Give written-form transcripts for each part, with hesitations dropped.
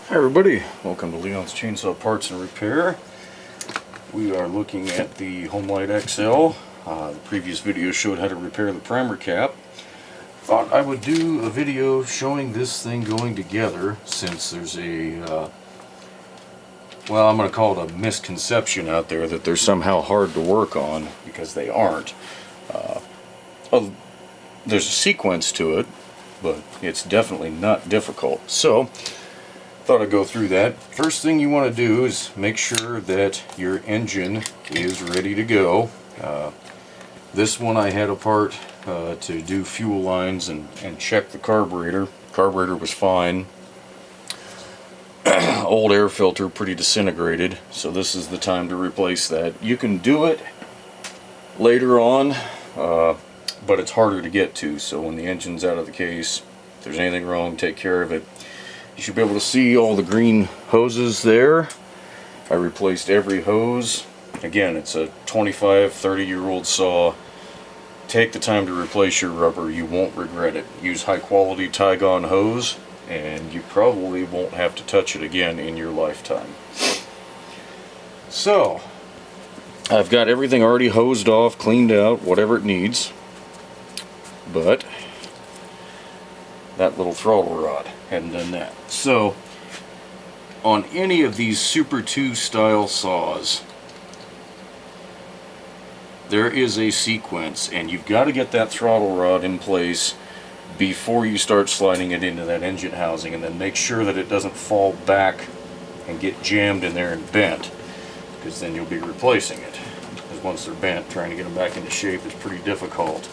Hi everybody, welcome to Leon's Chainsaw Parts and Repair. We are looking at the Homelite XL. The previous video showed how to repair the primer cap. Thought I would do a video showing this thing going together since there's a, well, I'm going to call it a misconception out there that they're somehow hard to work on, because they aren't. There's a sequence to it, but it's definitely not difficult. So thought I'd go through that. First thing you want to do is make sure that your engine is ready to go. This one I had apart to do fuel lines and check the carburetor. Carburetor was fine. Old air filter pretty disintegrated, so this is the time to replace that. You can do it later on, but it's harder to get to, so when the engine's out of the case, if there's anything wrong, take care of it. You should be able to see all the green hoses there. I replaced every hose. Again, it's a 25-30-year-old saw. Take the time to replace your rubber. You won't regret it. Use high-quality Tygon hose, and you probably won't have to touch it again in your lifetime. So, I've got everything already hosed off, cleaned out, whatever it needs. But that little throttle rod hadn't done that. So on any of these Super 2 style saws, there is a sequence, and you've got to get that throttle rod in place before you start sliding it into that engine housing, and then make sure that it doesn't fall back and get jammed in there and bent, because then you'll be replacing it. Because once they're bent, trying to get them back into shape is pretty difficult.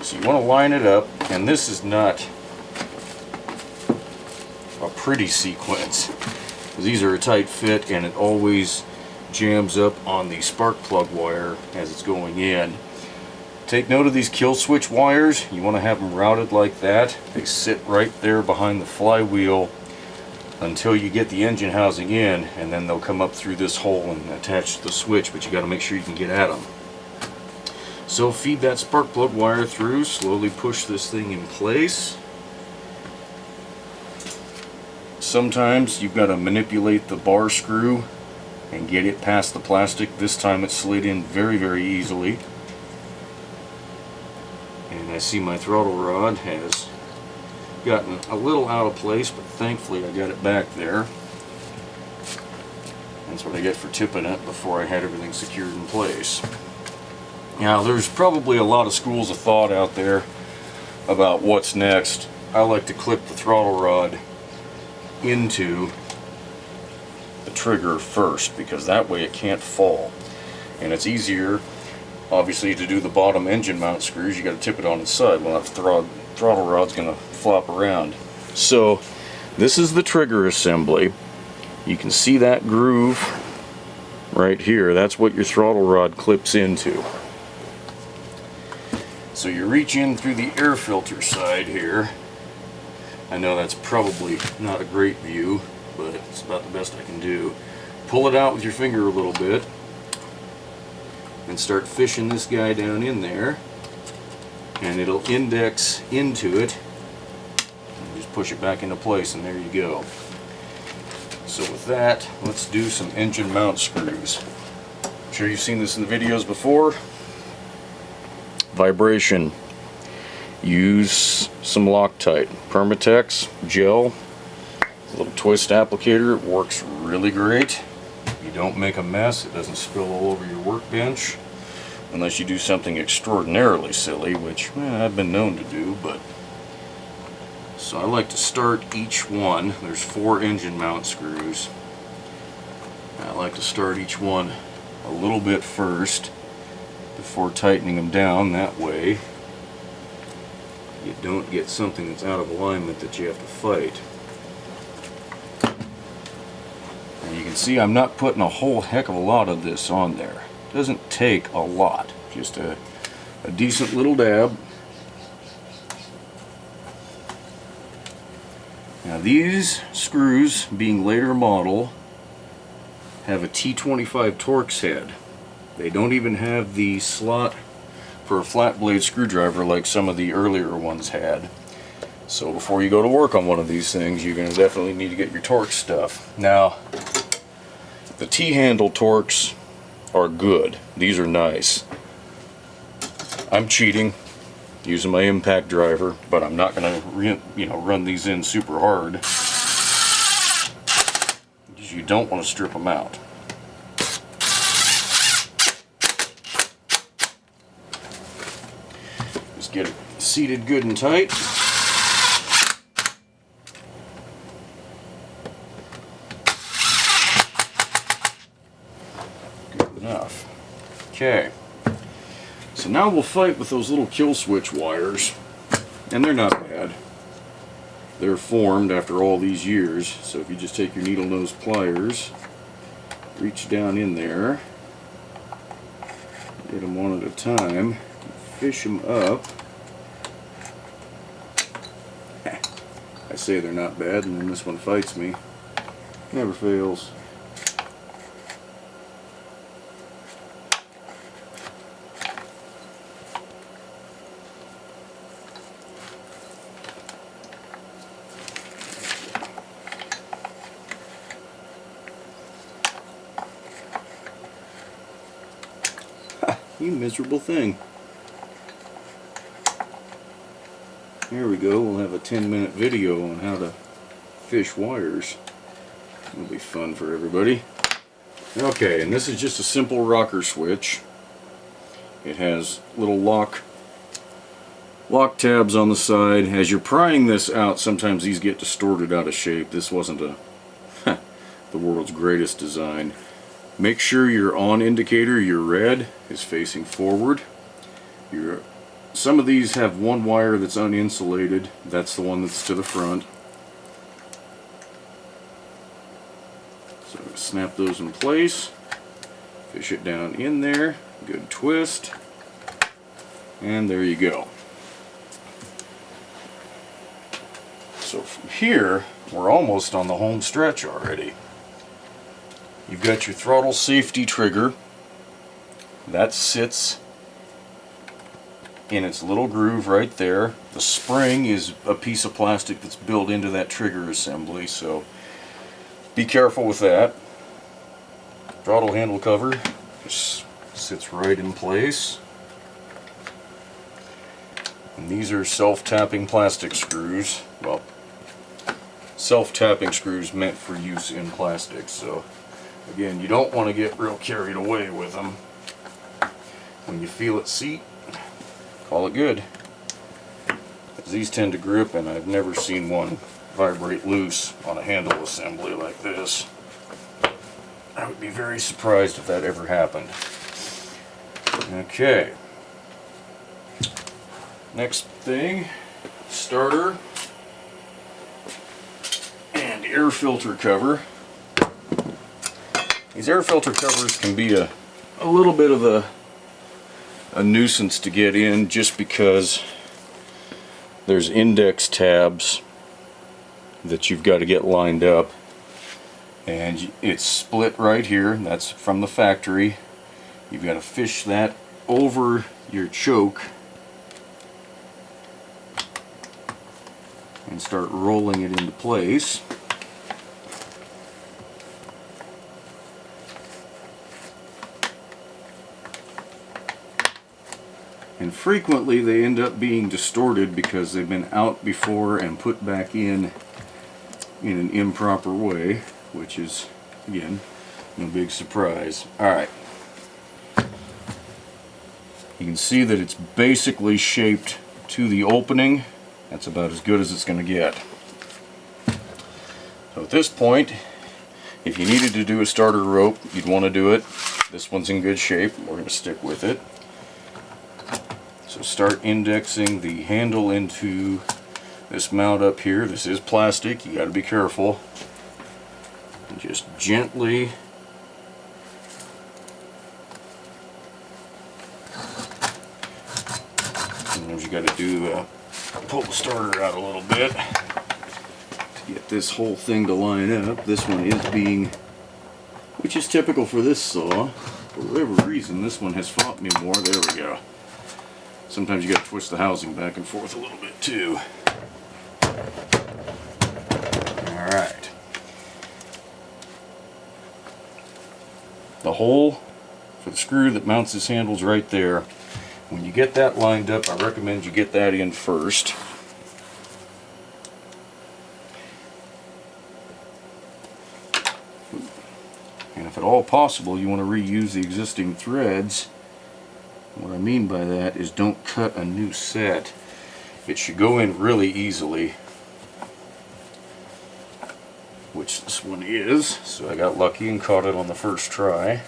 So you want to line it up, and this is not a pretty sequence. These are a tight fit, and it always jams up on the spark plug wire as it's going in. Take note of these kill switch wires. You want to have them routed like that. They sit right there behind the flywheel until you get the engine housing in, and then they'll come up through this hole and attach to the switch, but you got to make sure you can get at them. So feed that spark plug wire through, slowly push this thing in place. Sometimes you've got to manipulate the bar screw and get it past the plastic. This time it slid in very, very easily. And I see my throttle rod has gotten a little out of place, but thankfully I got it back there. That's what I get for tipping it before I had everything secured in place. Now, there's probably a lot of schools of thought out there about what's next. I like to clip the throttle rod into the trigger first, because that way it can't fall. And it's easier, obviously, to do the bottom engine mount screws. You got to tip it on its side. Well, that throttle rod's going to flop around. So, this is the trigger assembly. You can see that groove right here. That's what your throttle rod clips into. So you reach in through the air filter side here. I know that's probably not a great view, but it's about the best I can do. Pull it out with your finger a little bit and start fishing this guy down in there, and it'll index into it. And just push it back into place, and there you go. So with that, let's do some engine mount screws. I'm sure you've seen this in the videos before. Vibration. Use some Loctite. Permatex gel. A little twist applicator. It works really great. You don't make a mess. It doesn't spill all over your workbench. Unless you do something extraordinarily silly, which I've been known to do, but... So I like to start each one. There's 4 engine mount screws. I like to start each one a little bit first before tightening them down. That way you don't get something that's out of alignment that you have to fight. And you can see I'm not putting a whole heck of a lot of this on there. It doesn't take a lot, just a decent little dab. Now these screws, being later model, have a T25 Torx head. They don't even have the slot for a flat blade screwdriver like some of the earlier ones had. So before you go to work on one of these things, you're going to definitely need to get your torque stuff. Now, the T-handle torques are good. These are nice. I'm cheating using my impact driver, but I'm not going to run these in super hard, because you don't want to strip them out. Just get it seated good and tight. Good enough. Okay. So now we'll fight with those little kill switch wires, and they're not bad. They're formed after all these years, so if you just take your needle nose pliers, reach down in there, get them one at a time, fish them up. I say they're not bad, and then this one fights me. Never fails. You miserable thing. There we go. We'll have a 10-minute video on how to fish wires. It'll be fun for everybody. Okay, and this is just a simple rocker switch. It has little lock tabs on the side. As you're prying this out, sometimes these get distorted out of shape. This wasn't the world's greatest design. Make sure your on indicator, your red, is facing forward. Some of these have one wire that's uninsulated. That's the one that's to the front. So snap those in place. Fish it down in there. Good twist. And there you go. So from here, we're almost on the home stretch already. You've got your throttle safety trigger. That sits in its little groove right there. The spring is a piece of plastic that's built into that trigger assembly, so be careful with that. Throttle handle cover just sits right in place. And these are self-tapping plastic screws. Well, self-tapping screws meant for use in plastic, so again, you don't want to get real carried away with them. When you feel it seat, call it good. These tend to grip, and I've never seen one vibrate loose on a handle assembly like this. I would be very surprised if that ever happened. Okay. Next thing, starter and air filter cover. These air filter covers can be a little bit of a nuisance to get in, just because there's index tabs that you've got to get lined up, and it's split right here. That's from the factory. You've got to fish that over your choke and start rolling it into place. And frequently they end up being distorted because they've been out before and put back in an improper way, which is, again, no big surprise. Alright. You can see that it's basically shaped to the opening. That's about as good as it's going to get. So at this point, if you needed to do a starter rope, you'd want to do it. This one's in good shape. We're going to stick with it. So start indexing the handle into this mount up here. This is plastic, you got to be careful. And just gently sometimes you got to do pull the starter out a little bit to get this whole thing to line up. This one is being, which is typical for this saw. For whatever reason, this one has fought me more. There we go. Sometimes you got to twist the housing back and forth a little bit too. The hole for the screw that mounts this handle's right there. When you get that lined up, I recommend you get that in first. And if at all possible, you want to reuse the existing threads. What I mean by that is don't cut a new set. It should go in really easily, which this one is. So I got lucky and caught it on the first try.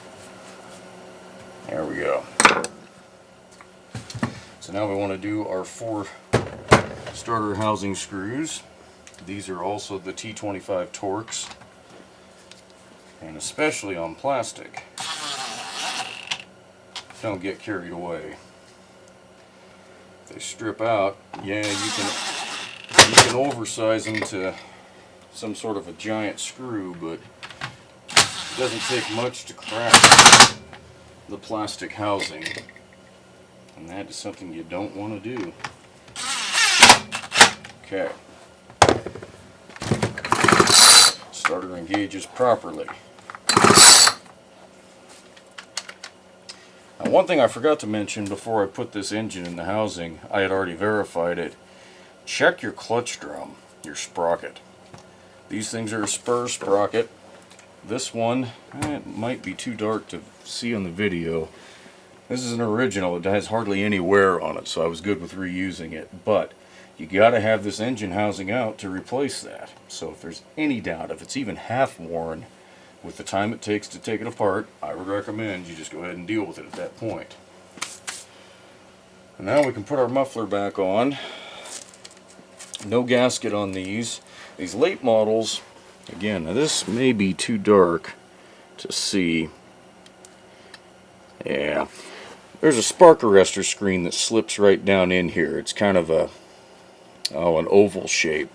There we go. So now we want to do our 4 starter housing screws. These are also the T25 Torx, and especially on plastic, don't get carried away. If they strip out, yeah, you can oversize them to some sort of a giant screw, but it doesn't take much to crack the plastic housing, and that is something you don't want to do. Okay. Starter engages properly. Now, one thing I forgot to mention before I put this engine in the housing, I had already verified it. Check your clutch drum, your sprocket. These things are a spur sprocket. This one, it might be too dark to see on the video. This is an original. It has hardly any wear on it, so I was good with reusing it. But you got to have this engine housing out to replace that. So if there's any doubt, if it's even half worn, with the time it takes to take it apart, I would recommend you just go ahead and deal with it at that point. And now we can put our muffler back on. No gasket on these. These late models, again, now this may be too dark to see. Yeah, there's a spark arrestor screen that slips right down in here. It's kind of an oval shape.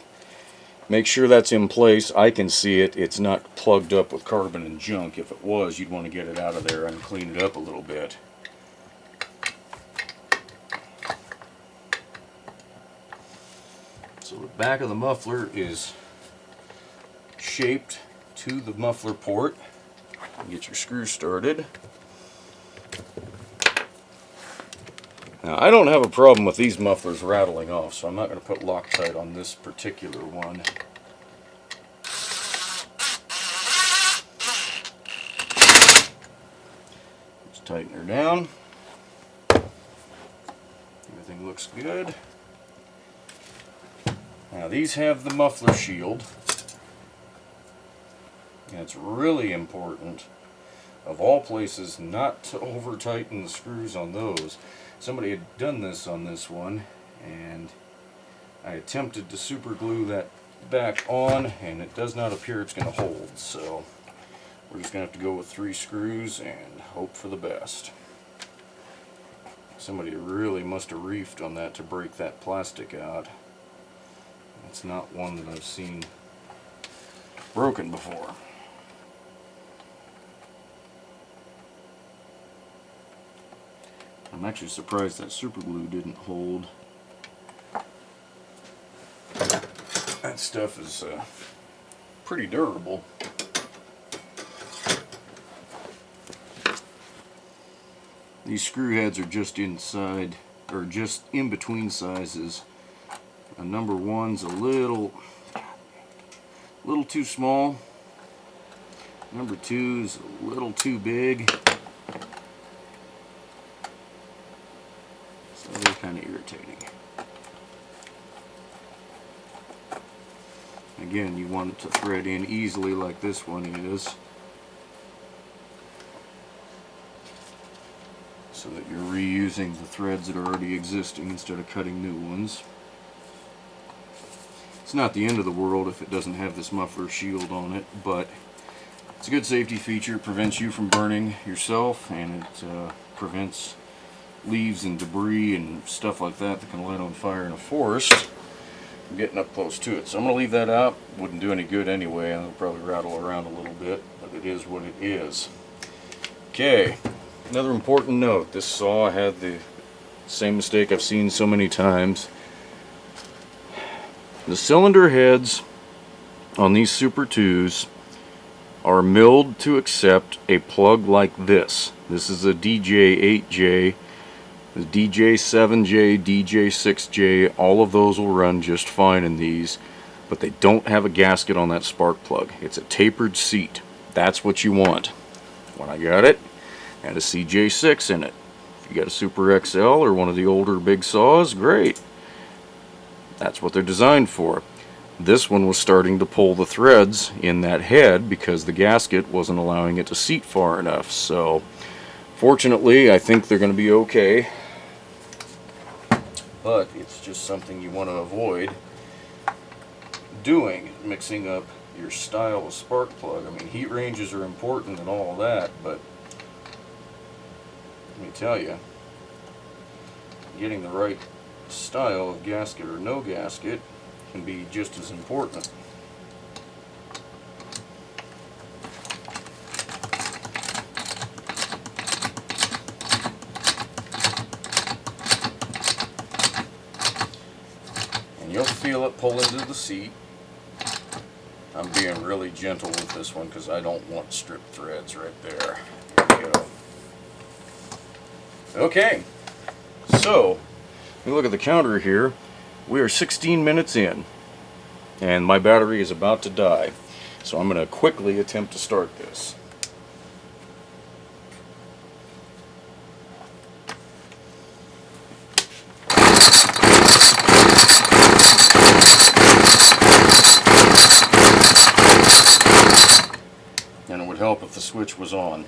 Make sure that's in place. I can see it. It's not plugged up with carbon and junk. If it was, you'd want to get it out of there and clean it up a little bit. So the back of the muffler is shaped to the muffler port. Get your screw started. Now, I don't have a problem with these mufflers rattling off, so I'm not going to put Loctite on this particular one. Just tighten her down. Everything looks good. Now, these have the muffler shield. And it's really important, of all places, not to over tighten the screws on those. Somebody had done this on this one, and I attempted to super glue that back on, and it does not appear it's going to hold. So we're just going to have to go with 3 screws and hope for the best. Somebody really must have reefed on that to break that plastic out. It's not one that I've seen broken before. I'm actually surprised that super glue didn't hold. That stuff is pretty durable. These screw heads are just inside, or just in between sizes. Number 1's a little too small. Number 2's a little too big. So they're kind of irritating. Again, you want it to thread in easily like this one is, so that you're reusing the threads that are already existing instead of cutting new ones. It's not the end of the world if it doesn't have this muffler shield on it, but it's a good safety feature. It prevents you from burning yourself, and it prevents leaves and debris and stuff like that that can light on fire in a forest from getting up close to it. So I'm going to leave that out. Wouldn't do any good anyway, and it'll probably rattle around a little bit, but it is what it is. Okay, another important note. This saw had the same mistake I've seen so many times. The cylinder heads on these Super 2s are milled to accept a plug like this. This is a DJ8J, the DJ7J, DJ6J, all of those will run just fine in these, but they don't have a gasket on that spark plug. It's a tapered seat. That's what you want. When I got it, I had a CJ6 in it. If you got a Super XL or one of the older big saws, great. That's what they're designed for. This one was starting to pull the threads in that head because the gasket wasn't allowing it to seat far enough. So fortunately, I think they're going to be okay. But it's just something you want to avoid doing, mixing up your style of spark plug. I mean, heat ranges are important and all that, but let me tell you, getting the right style of gasket or no gasket can be just as important. And you'll feel it pull into the seat. I'm being really gentle with this one because I don't want stripped threads right there. Here we go. Okay, so if you look at the counter here, we are 16 minutes in and my battery is about to die. So I'm going to quickly attempt to start this. And it would help if the switch was on.